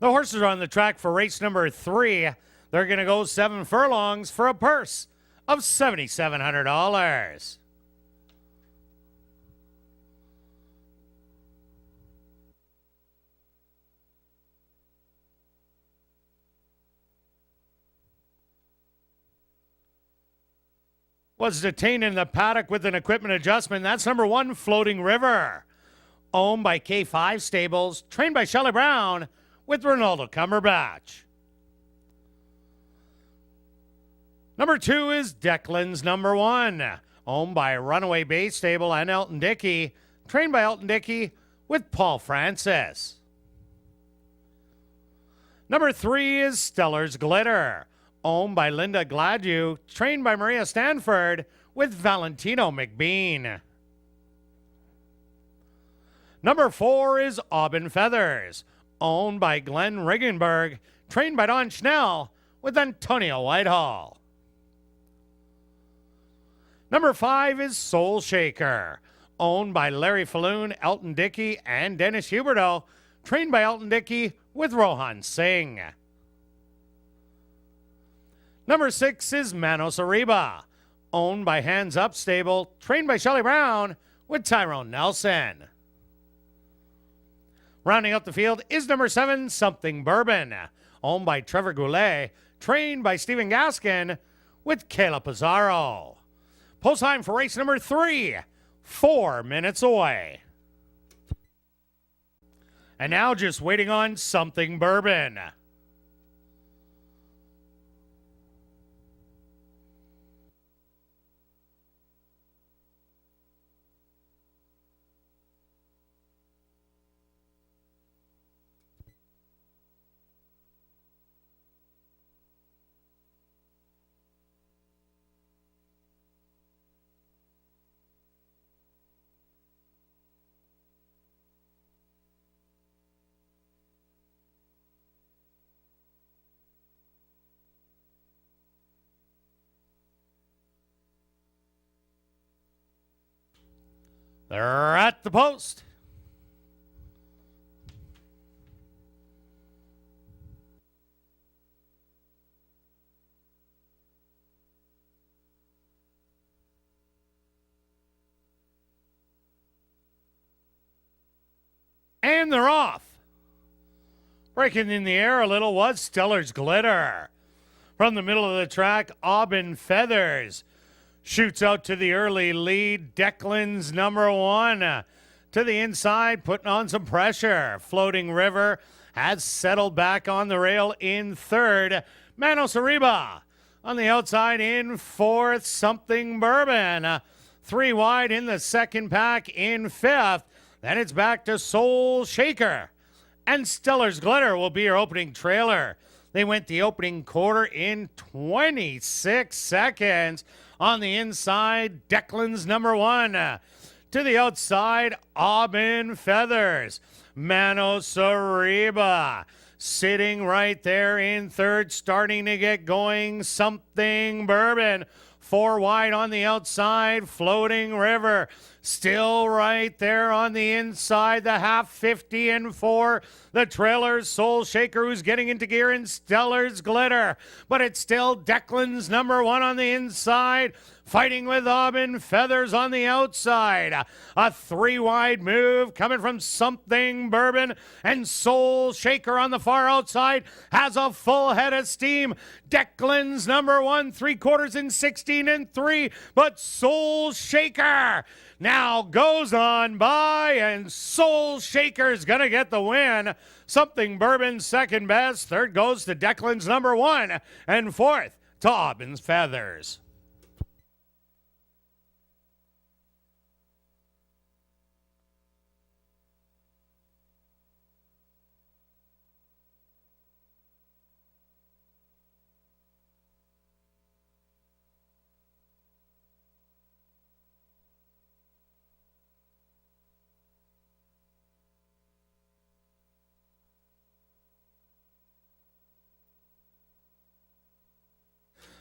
The horses are on the track for race number 3. They're going to go 7 furlongs for a purse of $7,700. Was detained in the paddock with an equipment adjustment. That's number 1, Floating River. Owned by K5 Stables, trained by Shelley Brown with Renaldo Cumberbatch. Number 2 is Declan's number 1. Owned by Runaway Bay Stable and Elton Dickey, trained by Elton Dickey with Paul Francis. Number 3 is Stellar's Glitter. Owned by Linda Gladue, trained by Maria Stanford with Valentino McBean. Number 4 is AUBIN Feathers, owned by Glen Ringenberg, trained by Don Schnell with Antonio Whitehall. Number 5 is Soul Shaker, owned by Larry Falloon, Elton Dickey, and Dennis Huberto, trained by Elton Dickey with Rohan Singh. Number 6 is MANOS ARRIBA, owned by Hands Up Stable, trained by Shelley Brown with Tyrone Nelson. Rounding out the field is number 7, Something Bourbon, owned by Trevor Goulet, trained by Stephen Gaskin with Kayla Pizarro. Post time for race number 3, 4 minutes away. And now just waiting on Something Bourbon. They're at the post. And they're off. Breaking in the air a little was Stellar's Glitter. From the middle of the track, AUBIN Feathers shoots out to the early lead. Declan's number 1 to the inside, putting on some pressure. Floating River has settled back on the rail in 3rd. MANOS ARRIBA on the outside in 4th. Something Bourbon 3 wide in the 2nd pack in 5th. Then it's back to Soul Shaker. And Stellar's Glitter will be your opening trailer. They went the opening quarter in 26 seconds. On the inside, Declan's number 1. To the outside, AUBIN Feathers. MANOS ARRIBA sitting right there in 3rd, starting to get going. Something Bourbon 4 wide on the outside. Floating River still right there on the inside. The half 50 and 4. The trailer's Soul Shaker, who's getting into gear, in Stellar's Glitter. But it's still Declan's number 1 on the inside, fighting with AUBIN Feathers on the outside. A 3 wide move coming from Something Bourbon, and Soul Shaker on the far outside has a full head of steam. Declan's number 1, 3/4 in 16 and 3, but Soul Shaker now goes on by, and Soul Shaker's gonna get the win. Something Bourbon second best. 3rd goes to Declan's number 1, and 4th to AUBIN's Feathers.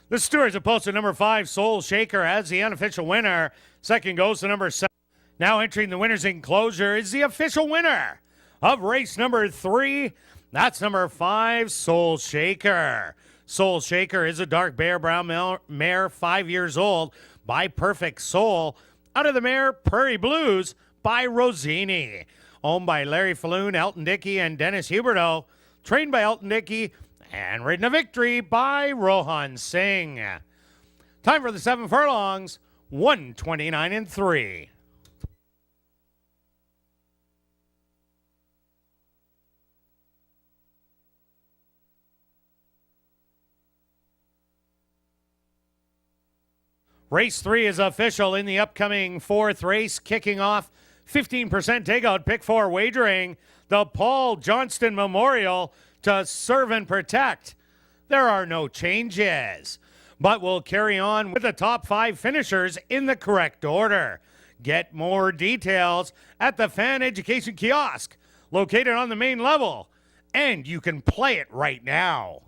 The stewards have posted number 5, Soul Shaker, as the unofficial winner. 2nd goes to number 7. Now entering the winner's enclosure is the official winner of race number 3. That's number 5, Soul Shaker. Soul Shaker is a dark bear brown mare, 5 years old, by Perfect Soul, out of the mare Prairie Blues by Rosini. Owned by Larry Falloon, Elton Dickey, and Dennis Huberto. Trained by Elton Dickey and ridden a victory by Rohan Singh. Time for the 7 furlongs, 129 and 3. Race 3 is official in the upcoming 4th race, kicking off 15% takeout pick 4 wagering, the Paul Johnston Memorial to Serve and Protect. There are no changes, but we'll carry on with the top 5 finishers in the correct order. Get more details at the Fan Education Kiosk, located on the main level, and you can play it right now.